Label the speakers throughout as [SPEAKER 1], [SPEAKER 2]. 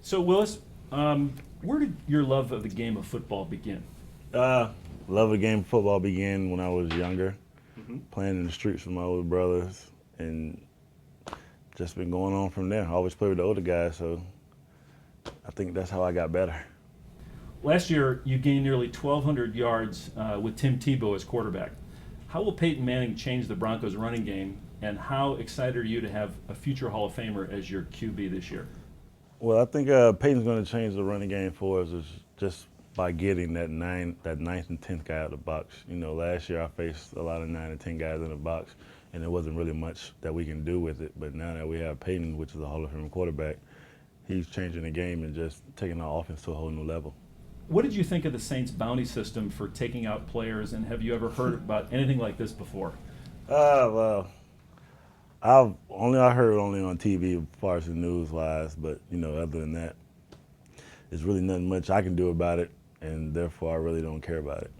[SPEAKER 1] So, Willis, where did your love of the game of football begin?
[SPEAKER 2] Uh, Love the game of football began when I was younger,
[SPEAKER 1] Hmm.
[SPEAKER 2] playing in the streets with my older brothers, and just been going on from there. I always played with the older guys, so I think that's how I got better.
[SPEAKER 1] Last year, you gained nearly 1,200 yards with Tim Tebow as quarterback. How will Peyton Manning change the Broncos' running game, and how excited are you to have a future Hall of Famer as your QB this year?
[SPEAKER 2] Well, I think Peyton's going to change the running game for us is just by getting that ninth and 10th guy out of the box. Last year I faced a lot of 9 and 10 guys in the box, and there wasn't really much that we can do with it. But now that we have Peyton, which is a Hall of Fame quarterback, he's changing the game and just taking our offense to a whole new level.
[SPEAKER 1] What did you think of the Saints' bounty system for taking out players, and have you ever heard about anything like this before?
[SPEAKER 2] Well, I heard only on TV as far as the news wise, but other than that, there's really nothing much I can do about it, and therefore I really don't care about it.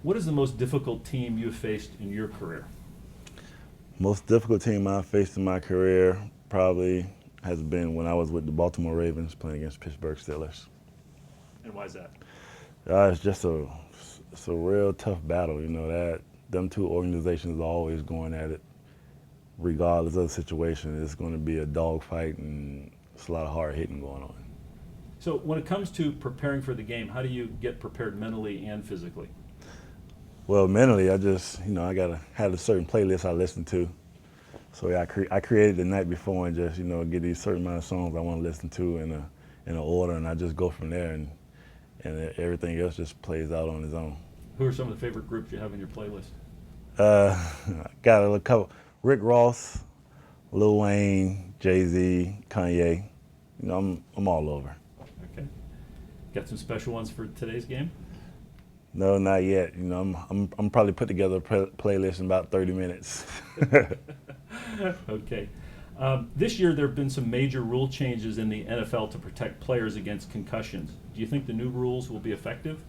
[SPEAKER 1] What is the most difficult team you've faced in your career?
[SPEAKER 2] Most difficult team I've faced in my career probably has been when I was with the Baltimore Ravens playing against Pittsburgh Steelers.
[SPEAKER 1] And why is that?
[SPEAKER 2] It's a real tough battle. That them two organizations are always going at it, regardless of the situation. It's going to be a dogfight, and it's a lot of hard hitting going on.
[SPEAKER 1] So, when it comes to preparing for the game, how do you get prepared mentally and physically?
[SPEAKER 2] Well, mentally, I gotta have a certain playlist I listen to. So yeah, I created the night before and just get these certain amount of songs I want to listen to in a order, and I just go from there, and everything else just plays out on its own.
[SPEAKER 1] Who are some of the favorite groups you have in your playlist?
[SPEAKER 2] Got a couple: Rick Ross, Lil Wayne, Jay-Z, Kanye. I'm all over.
[SPEAKER 1] Okay. Got some special ones for today's game?
[SPEAKER 2] No, not yet. I'm probably put together a playlist in about 30 minutes.
[SPEAKER 1] Okay. This year, there have been some major rule changes in the NFL to protect players against concussions. Do you think the new rules will be effective?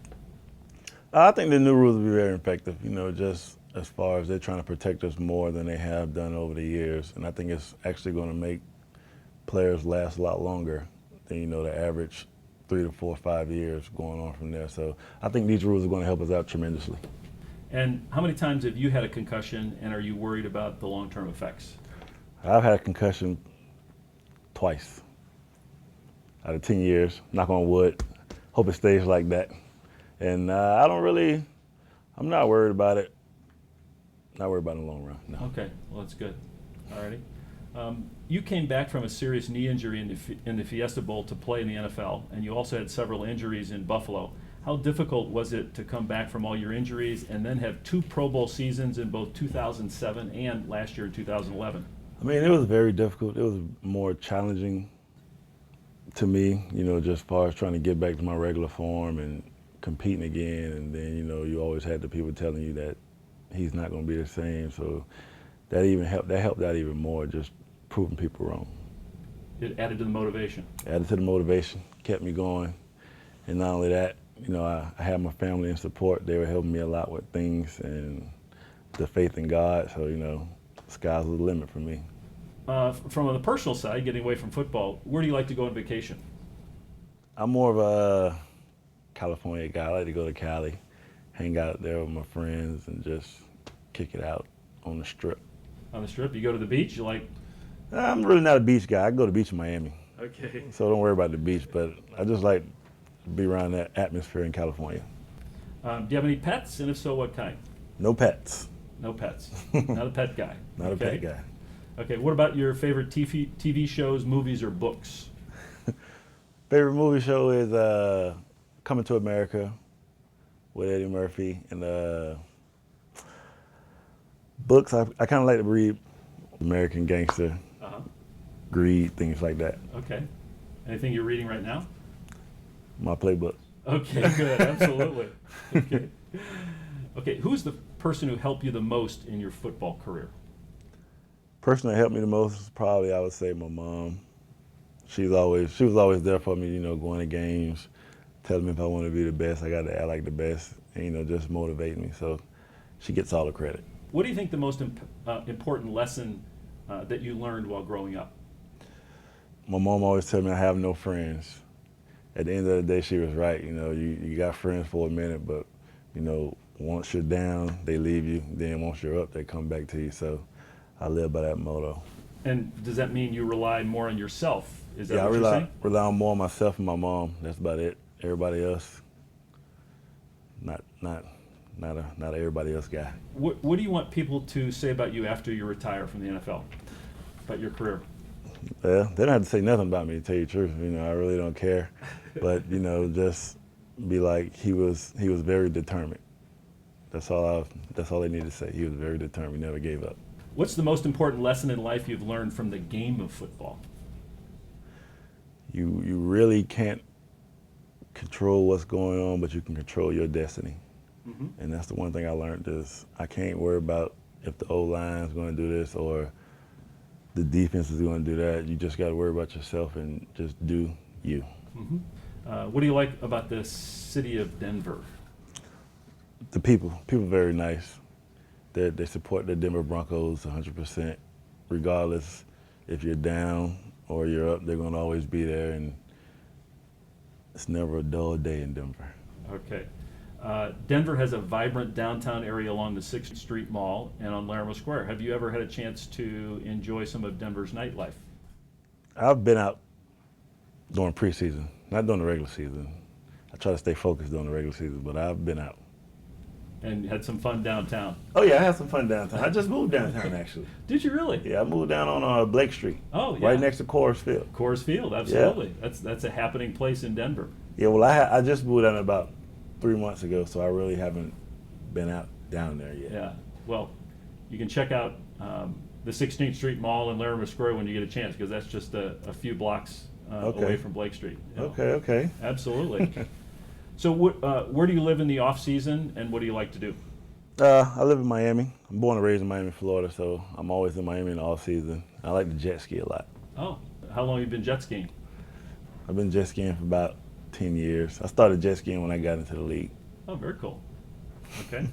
[SPEAKER 2] I think the new rules will be very effective, just as far as they're trying to protect us more than they have done over the years. And I think it's actually going to make players last a lot longer than, the average 3 to 4 or 5 years going on from there. So I think these rules are going to help us out tremendously.
[SPEAKER 1] And how many times have you had a concussion, and are you worried about the long-term effects?
[SPEAKER 2] I've had a concussion twice out of 10 years, knock on wood. Hope it stays like that. And I'm not worried about it. Not worried about it in the long run, no.
[SPEAKER 1] Okay, well, that's good. All righty. You came back from a serious knee injury in the Fiesta Bowl to play in the NFL, and you also had several injuries in Buffalo. How difficult was it to come back from all your injuries and then have 2 Pro Bowl seasons in both 2007 and last year in 2011?
[SPEAKER 2] I mean, it was very difficult. It was more challenging to me, just as far as trying to get back to my regular form and competing again. And then, you always had the people telling you that he's not going to be the same. So that helped out even more, just proving people wrong.
[SPEAKER 1] It added to the motivation.
[SPEAKER 2] Added to the motivation, kept me going. And not only that, I had my family in support. They were helping me a lot with things and the faith in God. So, sky's the limit for me.
[SPEAKER 1] From the personal side, getting away from football, where do you like to go on vacation?
[SPEAKER 2] I'm more of a California guy. I like to go to Cali, hang out there with my friends, and just kick it out on the strip.
[SPEAKER 1] On the strip, you go to the beach, you like?
[SPEAKER 2] I'm really not a beach guy. I go to the beach in Miami,
[SPEAKER 1] Okay.
[SPEAKER 2] so don't worry about the beach. But I just like to be around that atmosphere in California.
[SPEAKER 1] Do you have any pets, and if so, what kind?
[SPEAKER 2] No pets.
[SPEAKER 1] No pets. Not a pet guy.
[SPEAKER 2] Not
[SPEAKER 1] Okay.
[SPEAKER 2] a pet guy.
[SPEAKER 1] Okay, what about your favorite TV shows, movies, or books?
[SPEAKER 2] Favorite movie show is Coming to America with Eddie Murphy, and books. I kind of like to read American Gangster,
[SPEAKER 1] Uh-huh.
[SPEAKER 2] Greed, things like that.
[SPEAKER 1] Okay. Anything you're reading right now?
[SPEAKER 2] My playbook.
[SPEAKER 1] Okay, good. Absolutely. Okay. Okay, who's the person who helped you the most in your football career?
[SPEAKER 2] Person that helped me the most is probably, I would say, my mom. She was always there for me, going to games, telling me if I want to be the best, I got to act like the best, and, just motivate me. So she gets all the credit.
[SPEAKER 1] What do you think the most important lesson that you learned while growing up?
[SPEAKER 2] my mom always tell me I have no friends. At the end of the day, she was right. You got friends for a minute, but, once you're down, they leave you. Then once you're up, they come back to you. So I live by that motto.
[SPEAKER 1] And does that mean you rely more on yourself? Is that
[SPEAKER 2] Yeah, I
[SPEAKER 1] what you're saying?
[SPEAKER 2] rely on more on myself and my mom. That's about it. Everybody else, not everybody else guy.
[SPEAKER 1] What do you want people to say about you after you retire from the NFL, about your career?
[SPEAKER 2] Well, they don't have to say nothing about me, to tell you the truth. I really don't care. But, just be like, he was very determined. That's all they need to say. He was very determined, never gave up.
[SPEAKER 1] What's the most important lesson in life you've learned from the game of football?
[SPEAKER 2] You really can't control what's going on, but you can control your destiny.
[SPEAKER 1] Mm-hmm.
[SPEAKER 2] And that's the one thing I learned is I can't worry about if the O-line is going to do this or the defense is going to do that. You just got to worry about yourself and just do you.
[SPEAKER 1] Mm-hmm. What do you like about the city of Denver?
[SPEAKER 2] The people very nice. They support the Denver Broncos 100%. Regardless if you're down or you're up, they're going to always be there. And it's never a dull day in Denver.
[SPEAKER 1] Okay. Denver has a vibrant downtown area along the 6th Street Mall and on Larimer Square. Have you ever had a chance to enjoy some of Denver's nightlife?
[SPEAKER 2] I've been out during preseason, not during the regular season. I try to stay focused during the regular season, but I've been out.
[SPEAKER 1] And had some fun downtown?
[SPEAKER 2] Oh, yeah, I had some fun downtown. I just moved downtown, actually.
[SPEAKER 1] Did you really?
[SPEAKER 2] Yeah, I moved down on Blake Street.
[SPEAKER 1] Oh, yeah.
[SPEAKER 2] Right next to Coors Field.
[SPEAKER 1] Coors Field, absolutely. Yeah. That's a happening place in Denver.
[SPEAKER 2] Yeah, well, I just moved down about 3 months ago, so I really haven't been out down there yet.
[SPEAKER 1] Yeah, well, you can check out the 16th Street Mall in Larimer Square when you get a chance, because that's just a few blocks away from Blake Street.
[SPEAKER 2] Okay.
[SPEAKER 1] Absolutely. So where do you live in the off season, and what do you like to do?
[SPEAKER 2] I live in Miami. I'm born and raised in Miami, Florida, so I'm always in Miami in the off season. I like to jet ski a lot.
[SPEAKER 1] Oh, how long have you been jet skiing?
[SPEAKER 2] I've been jet skiing for about 10 years. I started jet skiing when I got into the league.
[SPEAKER 1] Oh, very cool. Okay.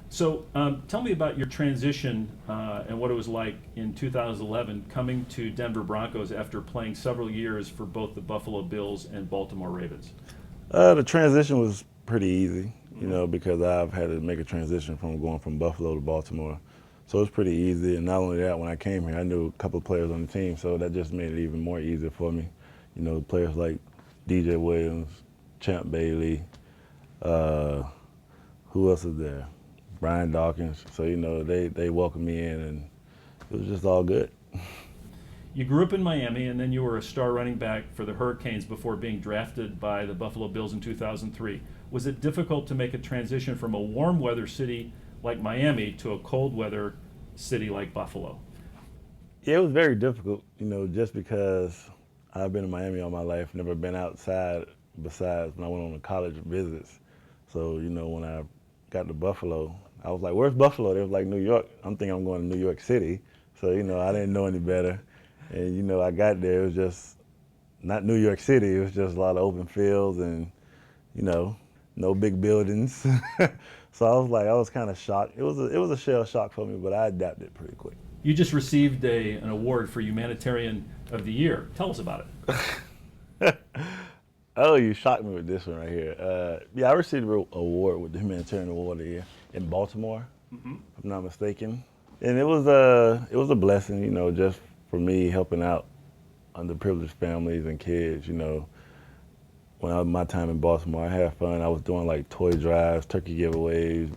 [SPEAKER 1] So tell me about your transition and what it was like in 2011 coming to Denver Broncos after playing several years for both the Buffalo Bills and Baltimore Ravens.
[SPEAKER 2] The transition was pretty easy, because I've had to make a transition from going from Buffalo to Baltimore. So it was pretty easy. And not only that, when I came here, I knew a couple of players on the team, so that just made it even more easier for me. Players like DJ Williams, Champ Bailey, who else is there? Brian Dawkins. So, they welcomed me in, and it was just all good.
[SPEAKER 1] You grew up in Miami, and then you were a star running back for the Hurricanes before being drafted by the Buffalo Bills in 2003. Was it difficult to make a transition from a warm weather city like Miami to a cold weather city like Buffalo?
[SPEAKER 2] Yeah, it was very difficult, just because I've been in Miami all my life, never been outside besides when I went on the college visits. So, when I got to Buffalo, I was like, where's Buffalo? They was like, New York. I'm thinking I'm going to New York City. So, I didn't know any better. And, I got there, it was just not New York City. It was just a lot of open fields and, no big buildings. So I was kind of shocked. It was a shell shock for me, but I adapted pretty quick.
[SPEAKER 1] You just received an award for Humanitarian of the Year. Tell us about
[SPEAKER 2] it. Oh, you shocked me with this one right here. Yeah, I received an award with the Humanitarian Award of the Year in Baltimore, if I'm not mistaken. And it was a blessing, just for me helping out underprivileged families and kids, When I was my time in Baltimore, I had fun. I was doing like toy drives, turkey giveaways,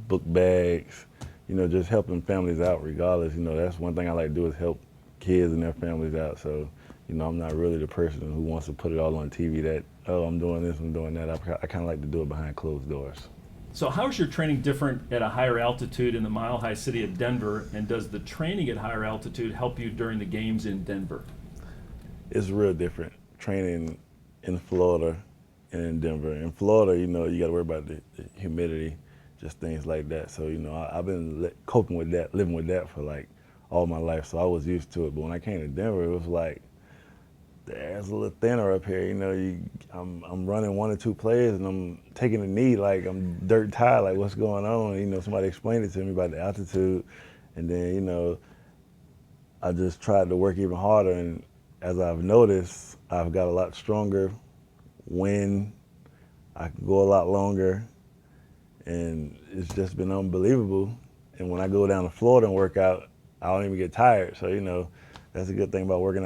[SPEAKER 2] book bags, just helping families out regardless. That's one thing I like to do is help kids and their families out. So, I'm not really the person who wants to put it all on TV that, oh, I'm doing this, I'm doing that. I kind of like to do it behind closed doors.
[SPEAKER 1] So how is your training different at a higher altitude in the mile-high city of Denver, and does the training at higher altitude help you during the games in Denver?
[SPEAKER 2] It's real different training in Florida and in Denver. In Florida, you got to worry about the humidity, just things like that. So, I've been coping with that, living with that for like all my life, so I was used to it. But when I came to Denver, it was like, the air's a little thinner up here. I'm running 1 or 2 plays and I'm taking a knee like I'm dirt tired, like what's going on? Somebody explained it to me about the altitude, and then I just tried to work even harder, and as I've noticed, I've got a lot stronger when I can go a lot longer, and it's just been unbelievable. And when I go down to Florida and work out, I don't even get tired. So, you know, that's a good thing about working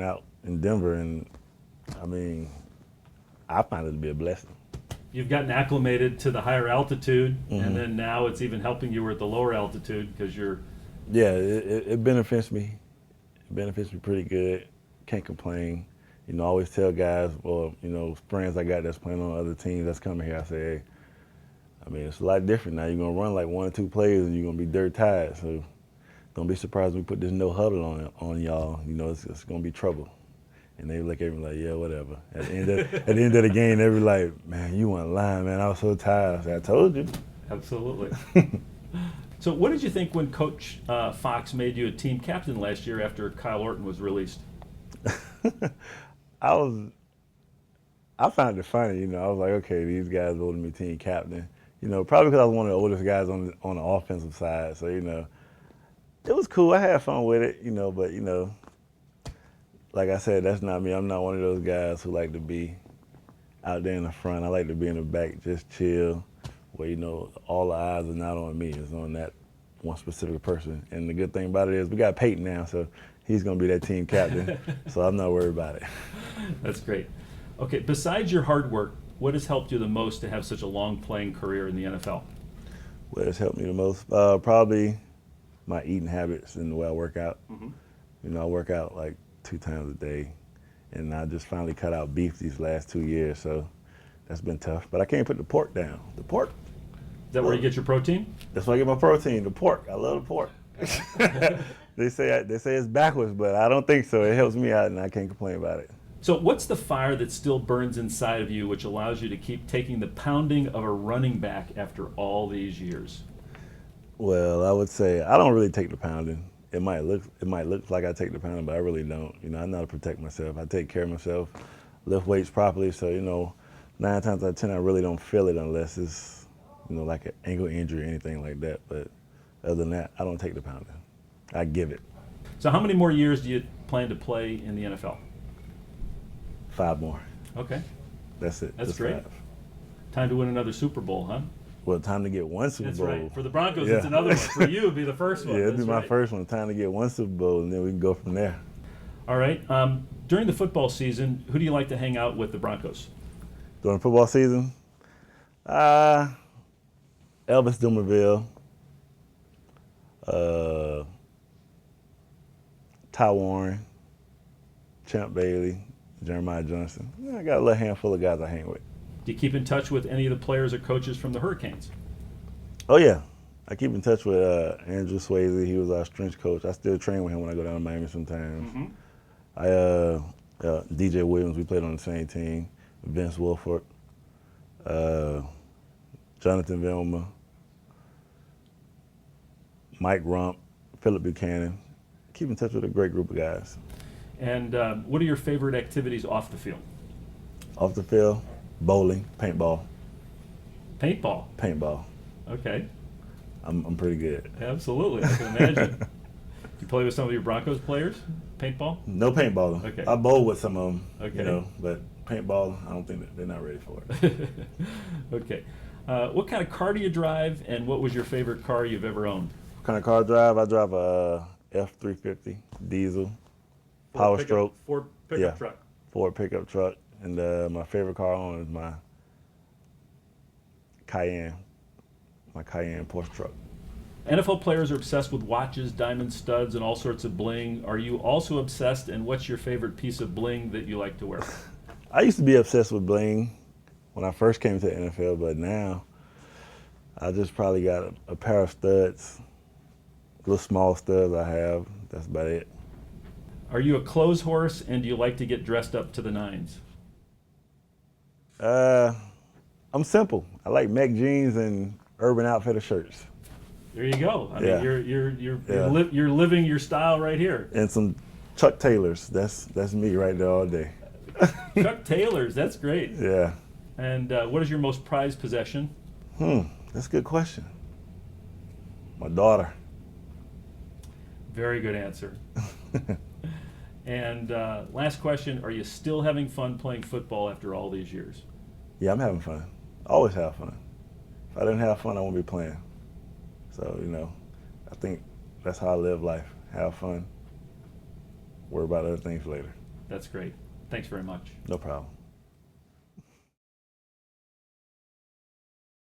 [SPEAKER 2] out in Denver. And I mean, I find it to be a blessing.
[SPEAKER 1] You've gotten acclimated to the higher altitude,
[SPEAKER 2] Mm-hmm.
[SPEAKER 1] and then now it's even helping you at the lower altitude because you're.
[SPEAKER 2] Yeah, it benefits me. It benefits me pretty good. Can't complain. You know, I always tell guys, well, you know, friends I got that's playing on other teams that's coming here, I say, hey, I mean, it's a lot different now. You're going to run like 1 or 2 plays and you're going to be dirt tired. So don't be surprised when we put this no huddle on y'all. You know, it's going to be trouble. And they look at me like, yeah, whatever. At the end of the game, they be like, man, you weren't lying, man. I was so tired. I said, I told you.
[SPEAKER 1] Absolutely. So what did you think when Coach Fox made you a team captain last year after Kyle Orton was released?
[SPEAKER 2] I found it funny, you know. I was like, okay, these guys voted me team captain. You know, probably because I was one of the oldest guys on the offensive side. So, you know, it was cool. I had fun with it, you know, but, you know, like I said, that's not me. I'm not one of those guys who like to be out there in the front. I like to be in the back, just chill, where, you know, all the eyes are not on me. It's on that one specific person. And the good thing about it is we got Peyton now, so he's going to be that team captain. So I'm not worried about it.
[SPEAKER 1] That's great. Okay, besides your hard work, what has helped you the most to have such a long playing career in the NFL?
[SPEAKER 2] What has helped me the most? Probably my eating habits and the way I work out.
[SPEAKER 1] Mm-hmm.
[SPEAKER 2] You know, I work out like 2 times a day, and I just finally cut out beef these last 2 years, so that's been tough. But I can't put the pork down. The pork.
[SPEAKER 1] Is that where you get your protein?
[SPEAKER 2] That's where I get my protein, the pork. I love the pork. They say it's backwards, but I don't think so. It helps me out, and I can't complain about it.
[SPEAKER 1] So what's the fire that still burns inside of you which allows you to keep taking the pounding of a running back after all these years?
[SPEAKER 2] Well, I would say I don't really take the pounding. It might look like I take the pounding, but I really don't. You know, I know how to protect myself. I take care of myself, lift weights properly. So, you know, 9 times out of 10, I really don't feel it unless it's, you know, like an ankle injury or anything like that. But other than that, I don't take the pounding. I give it.
[SPEAKER 1] So how many more years do you plan to play in the NFL?
[SPEAKER 2] 5 more.
[SPEAKER 1] Okay,
[SPEAKER 2] That's it.
[SPEAKER 1] that's
[SPEAKER 2] Just
[SPEAKER 1] great.
[SPEAKER 2] 5.
[SPEAKER 1] Time to win another Super Bowl, huh?
[SPEAKER 2] Well, time to get 1 Super
[SPEAKER 1] That's
[SPEAKER 2] Bowl.
[SPEAKER 1] right. For the Broncos,
[SPEAKER 2] Yeah.
[SPEAKER 1] it's another one. For you, it'd be the first one.
[SPEAKER 2] Yeah, it'll
[SPEAKER 1] That's
[SPEAKER 2] be my
[SPEAKER 1] right.
[SPEAKER 2] first one. Time to get 1 Super Bowl, and then we can go from there.
[SPEAKER 1] All right. During the football season, who do you like to hang out with the Broncos?
[SPEAKER 2] During football season, Elvis Dumerville, Ty Warren, Champ Bailey, Jeremiah Johnson. Yeah, I got a little handful of guys I hang with.
[SPEAKER 1] Do you keep in touch with any of the players or coaches from the Hurricanes?
[SPEAKER 2] Oh, yeah. I keep in touch with Andrew Swayze. He was our strength coach. I still train with him when I go down to Miami sometimes.
[SPEAKER 1] Mm-hmm.
[SPEAKER 2] DJ Williams, we played on the same team. Vince Wilfork, Jonathan Vilma, Mike Rump, Philip Buchanan. Keep in touch with a great group of guys.
[SPEAKER 1] And what are your favorite activities off the field?
[SPEAKER 2] Off the field, bowling, paintball.
[SPEAKER 1] Paintball. Okay.
[SPEAKER 2] I'm pretty good.
[SPEAKER 1] Absolutely. I can imagine. You play with some of your Broncos players? Paintball?
[SPEAKER 2] No paintballing.
[SPEAKER 1] Okay.
[SPEAKER 2] I bowl with some of them,
[SPEAKER 1] Okay.
[SPEAKER 2] you know, but paintball, I don't think they're not ready for it.
[SPEAKER 1] Okay. What kind of car do you drive, and what was your favorite car you've ever owned?
[SPEAKER 2] What kind of car I drive? I drive a F350 diesel, Power Stroke,
[SPEAKER 1] Ford pickup
[SPEAKER 2] Yeah.
[SPEAKER 1] truck.
[SPEAKER 2] Ford pickup truck, and my favorite car I own is my Cayenne Porsche truck.
[SPEAKER 1] NFL players are obsessed with watches, diamond studs, and all sorts of bling. Are you also obsessed, and what's your favorite piece of bling that you like to wear?
[SPEAKER 2] I used to be obsessed with bling when I first came to the NFL, but now I just probably got a pair of studs, little small studs I have. That's about it.
[SPEAKER 1] Are you a clothes horse, and do you like to get dressed up to the nines?
[SPEAKER 2] I'm simple. I like Mac jeans and Urban Outfitter shirts.
[SPEAKER 1] There you go. I
[SPEAKER 2] Yeah.
[SPEAKER 1] mean,
[SPEAKER 2] Yeah.
[SPEAKER 1] you're living your style right here.
[SPEAKER 2] And some Chuck Taylors. That's me right there all day.
[SPEAKER 1] Chuck Taylors, that's great.
[SPEAKER 2] Yeah.
[SPEAKER 1] And what is your most prized possession?
[SPEAKER 2] That's a good question. My daughter.
[SPEAKER 1] Very good answer. And last question, are you still having fun playing football after all these years?
[SPEAKER 2] Yeah, I'm having fun. Always have fun. If I didn't have fun, I wouldn't be playing. So, you know, I think that's how I live life. Have fun. Worry about other things later.
[SPEAKER 1] That's great. Thanks very much.
[SPEAKER 2] No problem.